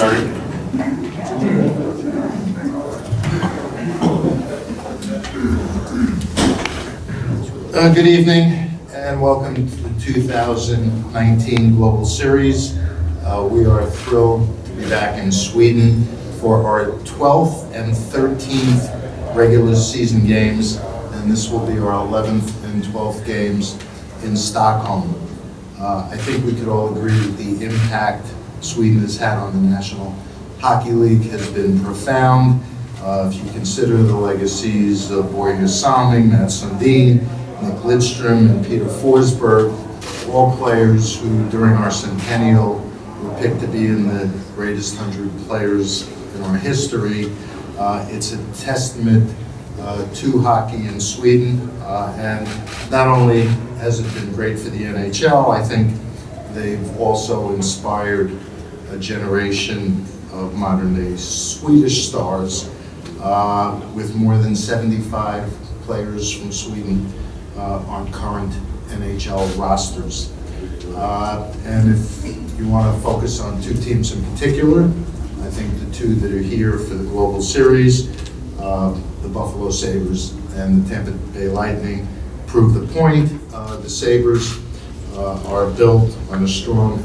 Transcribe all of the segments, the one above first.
started. Good evening and welcome to the 2019 Global Series. We are thrilled to be back in Sweden for our 12th and 13th regular season games, and this will be our 11th and 12th games in Stockholm. I think we could all agree that the impact Sweden has had on the National Hockey League has been profound. If you consider the legacies of Börje Salming, Mats Sundin, Nick Lidström, and Peter Forsberg, all players who during our centennial were picked to be in the greatest 100 players in our history. It's a testament to hockey in Sweden, and not only has it been great for the NHL, I think they've also inspired a generation of modern-day Swedish stars with more than 75 players from Sweden on current NHL rosters. And if you want to focus on two teams in particular, I think the two that are here for the Global Series, the Buffalo Sabres and the Tampa Bay Lightning, prove the point. The Sabres are built on a strong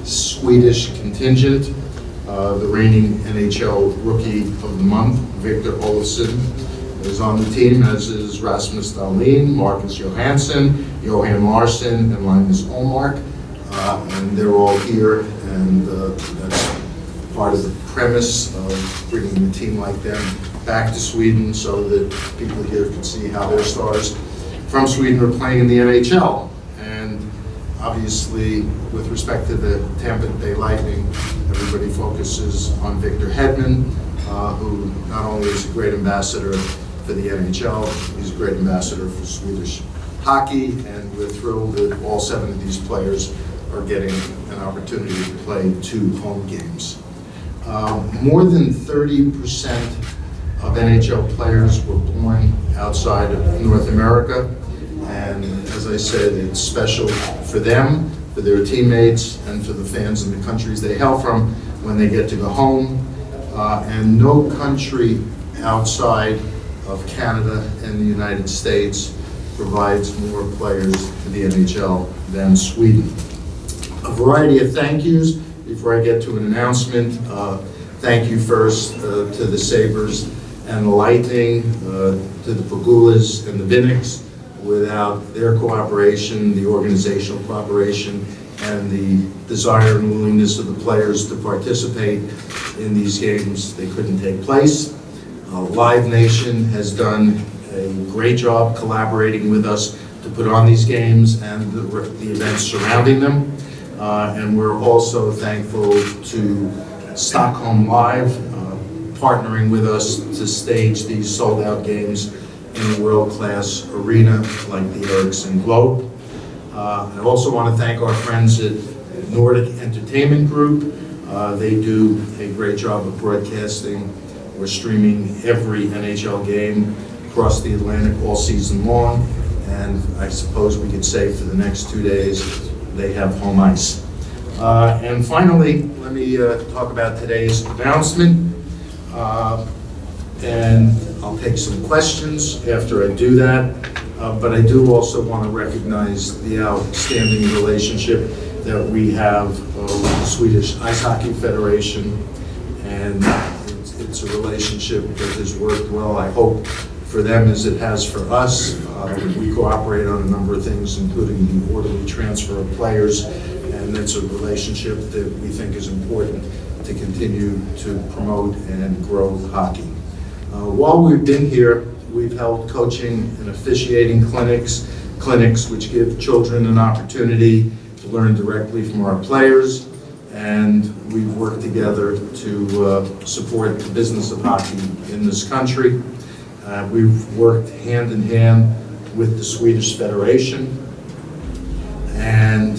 Swedish contingent. The reigning NHL Rookie of the Month, Victor Olofsson, is on the team, as is Rasmus Dahlin, Marcus Johansson, Johan Larsson, and Linus Ullmark. And they're all here, and that's part of the premise of bringing a team like them back to Sweden so that people here can see how their stars from Sweden are playing in the NHL. And obviously, with respect to the Tampa Bay Lightning, everybody focuses on Victor Hedman, who not only is a great ambassador for the NHL, he's a great ambassador for Swedish hockey, and we're thrilled that all 7 of these players are getting an opportunity to play 2 home games. More than 30% of NHL players were born outside of North America, and as I said, it's special for them, for their teammates, and for the fans in the countries they hail from when they get to go home. And no country outside of Canada and the United States provides more players to the NHL than Sweden. A variety of thank yous before I get to an announcement. Thank you first to the Sabres and the Lightning, to the Pagulas and the Vinicks. Without their cooperation, the organizational cooperation, and the desire and willingness of the players to participate in these games, they couldn't take place. Live Nation has done a great job collaborating with us to put on these games and the events surrounding them. And we're also thankful to Stockholm Live, partnering with us to stage these sold-out games in a world-class arena like the Ericsson Globe. I also want to thank our friends at Nordic Entertainment Group. They do a great job of broadcasting or streaming every NHL game across the Atlantic all season long, and I suppose we could say for the next 2 days they have home ice. And finally, let me talk about today's announcement. And I'll take some questions after I do that, but I do also want to recognize the outstanding relationship that we have with the Swedish Ice Hockey Federation, and it's a relationship that has worked well, I hope, for them as it has for us. We cooperate on a number of things, including the orderly transfer of players, and it's a relationship that we think is important to continue to promote and grow hockey. While we've been here, we've held coaching and officiating clinics which give children an opportunity to learn directly from our players, and we've worked together to support the business of hockey in this country. We've worked hand in hand with the Swedish Federation and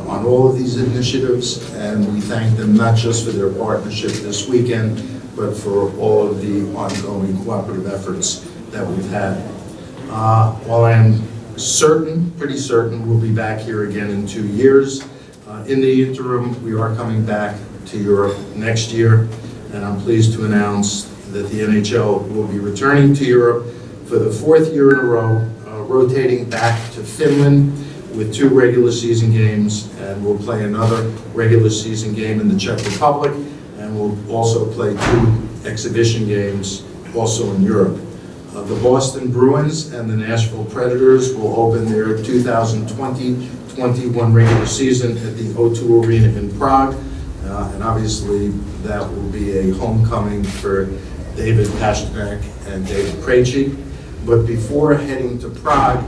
on all of these initiatives, and we thank them not just for their partnership this weekend, but for all of the ongoing cooperative efforts that we've had. While I am pretty certain we'll be back here again in 2 years, in the interim, we are coming back to Europe next year, and I'm pleased to announce that the NHL will be returning to Europe for the fourth year in a row, rotating back to Finland with 2 regular season games, and we'll play another regular season game in the Czech Republic, and we'll also play 2 exhibition games also in Europe. The Boston Bruins and the Nashville Predators will open their 2020-21 regular season at the O2 Arena in Prague, and obviously that will be a homecoming for David Pastrnak and David Krejci. But before heading to Prague,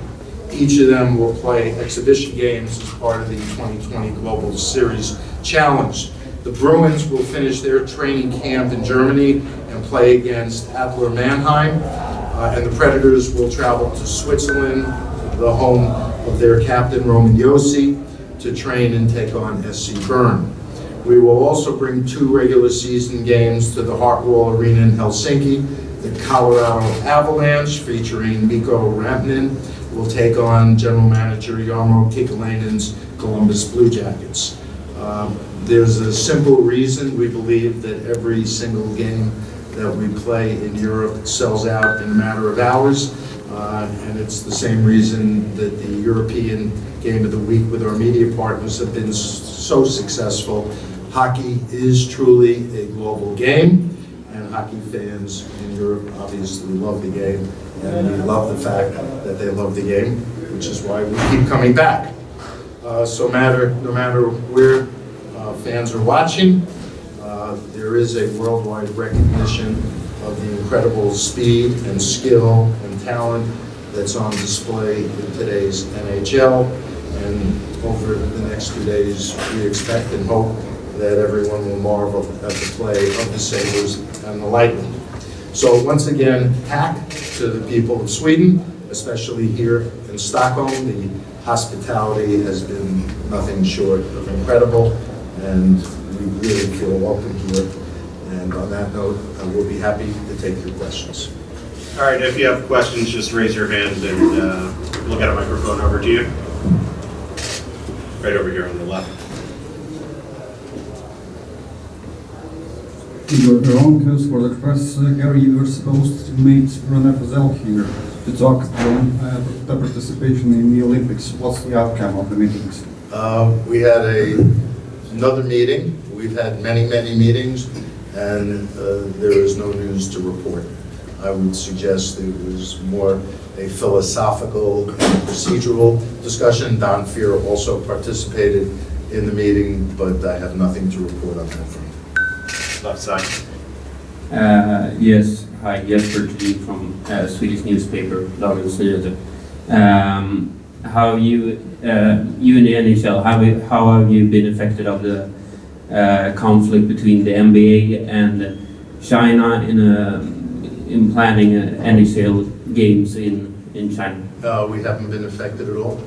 each of them will play exhibition games as part of the 2020 Global Series Challenge. The Bruins will finish their training camp in Germany and play against Adler Mannheim, and the Predators will travel to Switzerland, the home of their captain Roman Josi, to train and take on SC Bern. We will also bring 2 regular season games to the Hartwall Arena in Helsinki. The Colorado Avalanche, featuring Mikko Rantanen, will take on General Manager Jarmo Kekalainen's Columbus Blue Jackets. There's a simple reason we believe that every single game that we play in Europe sells out in a matter of hours, and it's the same reason that the European Game of the Week with our media partners have been so successful. Hockey is truly a global game, and hockey fans in Europe obviously love the game, and we love the fact that they love the game, which is why we keep coming back. So no matter where fans are watching, there is a worldwide recognition of the incredible speed and skill and talent that's on display in today's NHL. And over the next 2 days, we expect and hope that everyone will marvel at the play of the Sabres and the Lightning. So once again, hack to the people of Sweden, especially here in Stockholm. The hospitality has been nothing short of incredible, and we really feel welcome here. And on that note, I will be happy to take your questions. All right, if you have questions, just raise your hand and we'll get a microphone over to you. Right over here on the left. In your own case for the press, Gary, you were supposed to meet René Fazell here to talk about the participation in the Olympics. What's the outcome of the meetings? We had another meeting. We've had many meetings, and there is no news to report. I would suggest it was more a philosophical and procedural discussion. Don Fear also participated in the meeting, but I have nothing to report on that front. Left side. Yes, hi, Jesper Thulin from Swedish newspaper, Dagens Nyheter. How you in the NHL, how have you been affected of the conflict between the NBA and China in planning NHL games in China? We haven't been affected at all.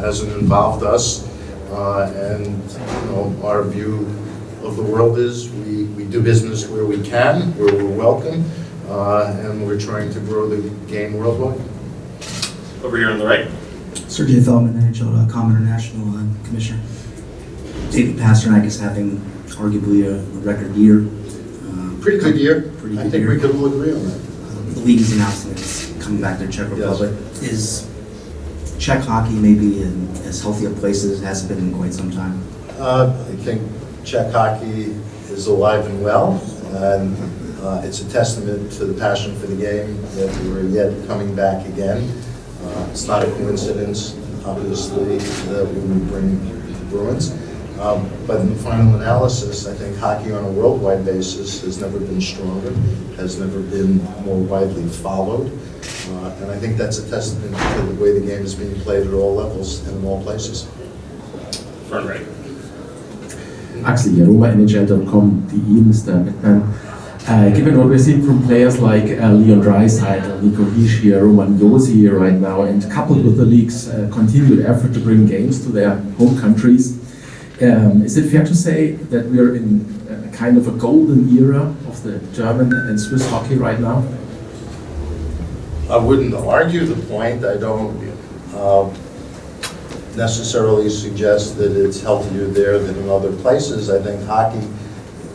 Hasn't involved us, and you know, our view of the world is we do business where we can, where we're welcome, and we're trying to grow the game worldwide. Over here on the right. Sergey Feldman, NHL.com International Commissioner. David Pastrnak is having arguably a record year. Pretty good year. Pretty good I think year. we could all agree on that. The league is announcing it's coming back to the Czech Republic. Yes. Is Czech hockey maybe in as healthy a place as it has been in quite some time? I think Czech hockey is alive and well, and it's a testament to the passion for the game that we're yet coming back again. It's not a coincidence, obviously, that we would bring the Bruins. But in the final analysis, I think hockey on a worldwide basis has never been stronger, has never been more widely followed. And I think that's a testament to the way the game is being played at all levels and in all places. Front right. Axel Jaroma, NHL.com, Mr. Bettman. Given what we're seeing from players like Leon Draisaitl, Nico Hischier, Roman Josi right now, and coupled with the league's continued effort to bring games to their home countries, is it fair to say that we're in kind of a golden era of the German and Swiss hockey right now? I wouldn't argue the point. I don't necessarily suggest that it's healthier there than in other places. I think hockey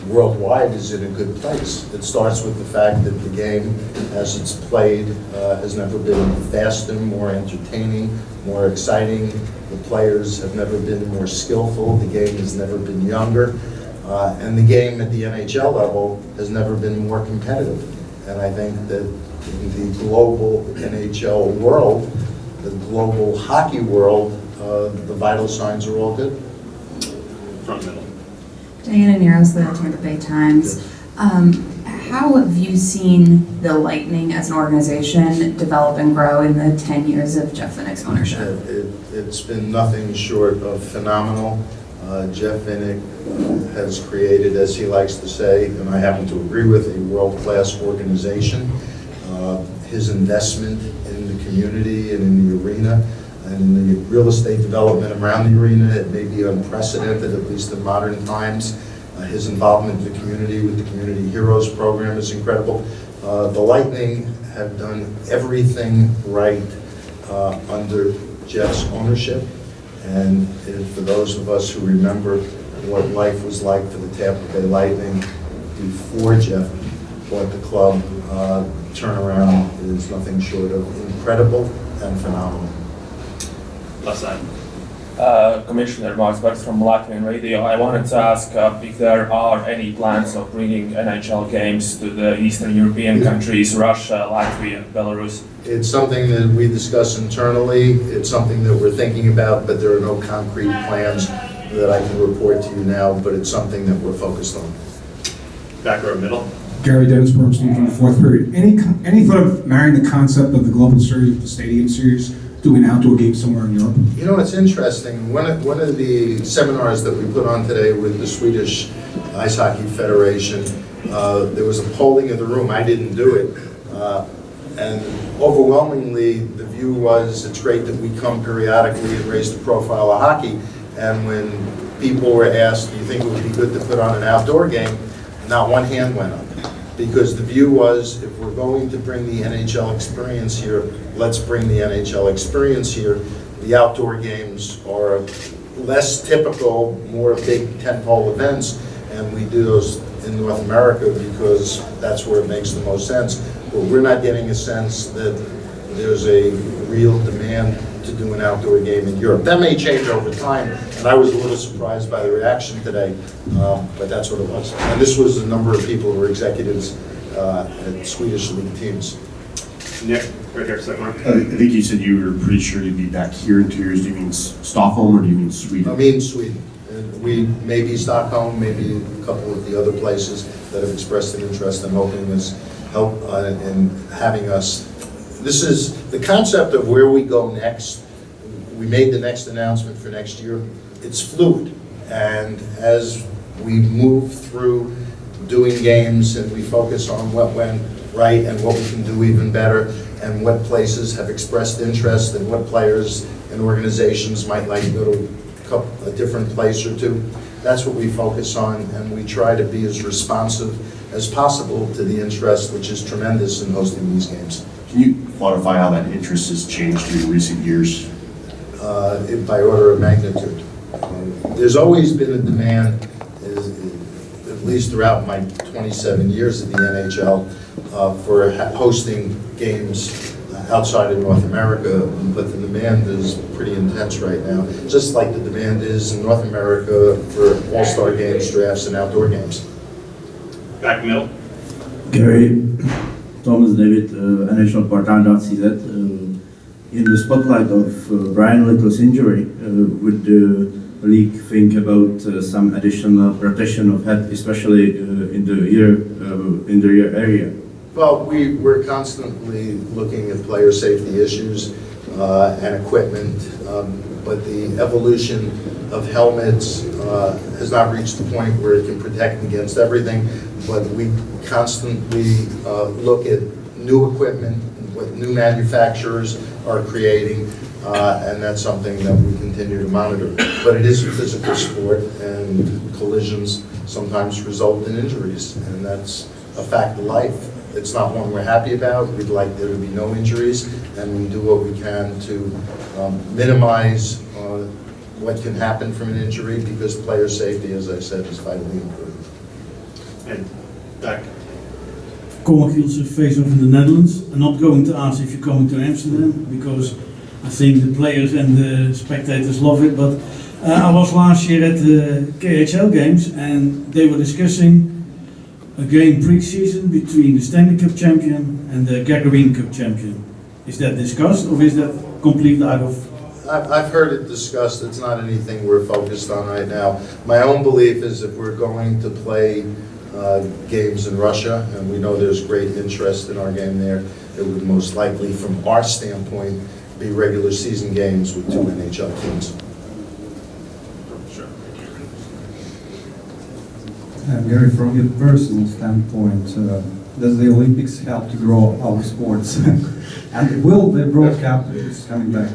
worldwide is in a good place. It starts with the fact that the game, as it's played, has never been faster, more entertaining, more exciting. The players have never been more skillful. The game has never been younger. And the game at the NHL level has never been more competitive. And I think that in the global NHL world, the global hockey world, the vital signs are all good. Front middle. Diana Neros, the Tampa Bay Times. How have you seen the Lightning as an organization develop and grow in the 10 years of Jeff Vinnick's ownership? It's been nothing short of phenomenal. Jeff Vinnick has created, as he likes to say, and I happen to agree with, a world-class organization. His investment in the community and in the arena and in the real estate development around the arena, it may be unprecedented, at least in modern times. His involvement in the community with the Community Heroes program is incredible. The Lightning have done everything right under Jeff's ownership. And for those of us who remember what life was like for the Tampa Bay Lightning before Jeff bought the club, turnaround is nothing short of incredible and phenomenal. Left side. Commissioner Max Bergs from Latvian Radio. I wanted to ask if there are any plans of bringing NHL games to the Eastern European countries, Russia, Latvia, Belarus. It's something that we discuss internally. It's something that we're thinking about, but there are no concrete plans that I can report to you now, but it's something that we're focused on. Back row middle. Gary Dennis Bernstein from the fourth period. Any thought of marrying the concept of the Global Series with the Stadium Series, doing an outdoor game somewhere in Europe? You know, it's interesting. One of the seminars that we put on today with the Swedish Ice Hockey Federation, there was a polling of the room. I didn't do it. And overwhelmingly, the view was it's great that we come periodically and raise the profile of hockey. And when people were asked, do you think it would be good to put on an outdoor game, not one hand went up. Because the view was, if we're going to bring the NHL experience here, let's bring the NHL experience here. The outdoor games are less typical, more big tentpole events, and we do those in North America because that's where it makes the most sense. But we're not getting a sense that there's a real demand to do an outdoor game in Europe. That may change over time, and I was a little surprised by the reaction today, but that's what it was. And this was a number of people who were executives at Swedish league teams. Nick, right here, second one. I think you said you were pretty sure you'd be back here in 2 years. Do you mean Stockholm or do you mean Sweden? I mean Sweden. And we maybe Stockholm, maybe a couple of the other places that have expressed an interest in helping us, in having us. This is the concept of where we go next. We made the next announcement for next year. It's fluid. And as we move through doing games and we focus on what went right and what we can do even better and what places have expressed interest and what players and organizations might like to go to a different place or two, that's what we focus on, and we try to be as responsive as possible to the interest, which is tremendous in hosting these games. Can you quantify how that interest has changed in recent years? By order of magnitude. There's always been a demand, at least throughout my 27 years at the NHL, for hosting games outside of North America, but the demand is pretty intense right now, just like the demand is in North America for all-star games, drafts, and outdoor games. Back middle. Gary, Thomas David, NHL-Portal.cz. In the spotlight of Brian Little's injury, would the league think about some additional protection of head, especially in the ear area? Well, we're constantly looking at player safety issues and equipment, but the evolution of helmets has not reached the point where it can protect against everything, but we constantly look at new equipment, what new manufacturers are creating, and that's something that we continue to monitor. But it is a physical sport, and collisions sometimes result in injuries, and that's a fact of life. It's not one we're happy about. We'd like there to be no injuries, and we do what we can to minimize what can happen from an injury, because player safety, as I said, is vitally important. And back. Cornfield's face-off in the Netherlands. I'm not going to ask if you're coming to Amsterdam, because I think the players and the spectators love it, but I was last year at the KHL games and they were discussing a game pre-season between the Stanley Cup champion and the Gagarin Cup champion. Is that discussed, or is that completely out of... I've heard it discussed. It's not anything we're focused on right now. My own belief is if we're going to play games in Russia, and we know there's great interest in our game there, it would most likely, from our standpoint, be regular season games with 2 NHL teams. Gary, from your personal standpoint, does the Olympics help to grow our sports? And will the broadcast coming back?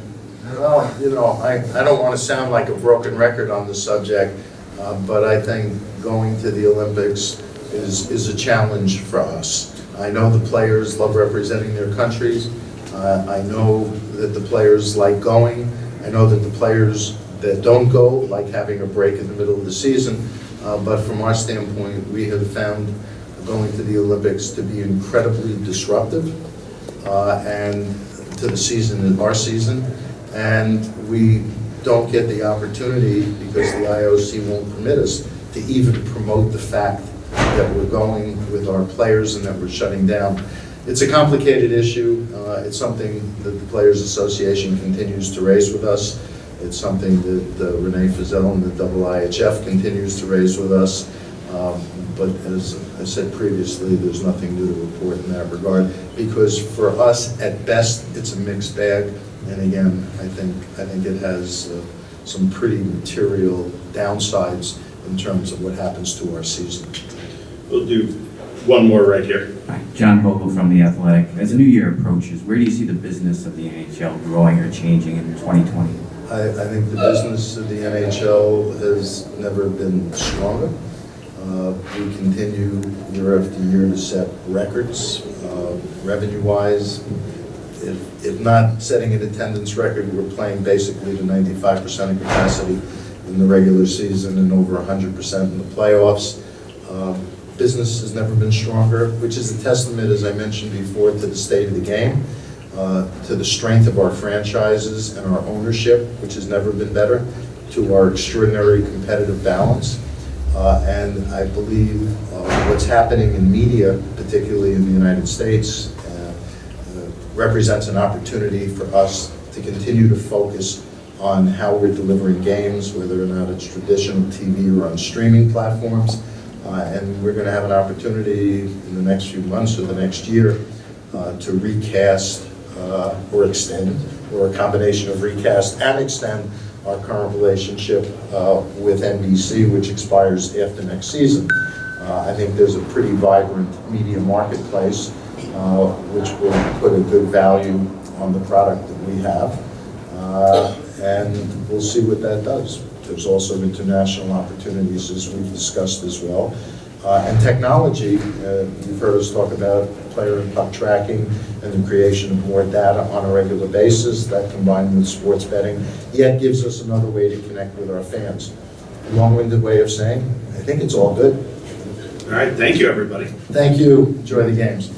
Well, you know, I don't want to sound like a broken record on the subject, but I think going to the Olympics is a challenge for us. I know the players love representing their countries. I know that the players like going. I know that the players that don't go like having a break in the middle of the season. But from our standpoint, we have found going to the Olympics to be incredibly disruptive and to the season, our season. And we don't get the opportunity, because the IOC won't permit us, to even promote the fact that we're going with our players and that we're shutting down. It's a complicated issue. It's something that the Players Association continues to raise with us. It's something that Renee Fizell and the IIHF continues to raise with us. But as I said previously, there's nothing new to report in that regard, because for us, at best, it's a mixed bag. And again, I think it has some pretty material downsides in terms of what happens to our season. We'll do one more right here. Hi, John Vogel from The Athletic. As the new year approaches, where do you see the business of the NHL growing or changing in 2020? I think the business of the NHL has never been stronger. We continue year after year to set records, revenue-wise. If not setting an attendance record, we're playing basically to 95% of capacity in the regular season and over 100% in the playoffs. Business has never been stronger, which is a testament, as I mentioned before, to the state of the game, to the strength of our franchises and our ownership, which has never been better, to our extraordinary competitive balance. And I believe what's happening in media, particularly in the United States, represents an opportunity for us to continue to focus on how we're delivering games, whether or not it's traditional TV or on streaming platforms. And we're going to have an opportunity in the next few months or the next year to recast or extend, or a combination of recast and extend our current relationship with NBC, which expires after next season. I think there's a pretty vibrant media marketplace, which will put a good value on the product that we have. And we'll see what that does. There's also international opportunities, as we've discussed as well. And technology, you've heard us talk about player and puck tracking and the creation of more data on a regular basis. That, combined with sports betting, yet gives us another way to connect with our fans. A long-winded way of saying, I think it's all good. All right, thank you, everybody. Thank you. Enjoy the games.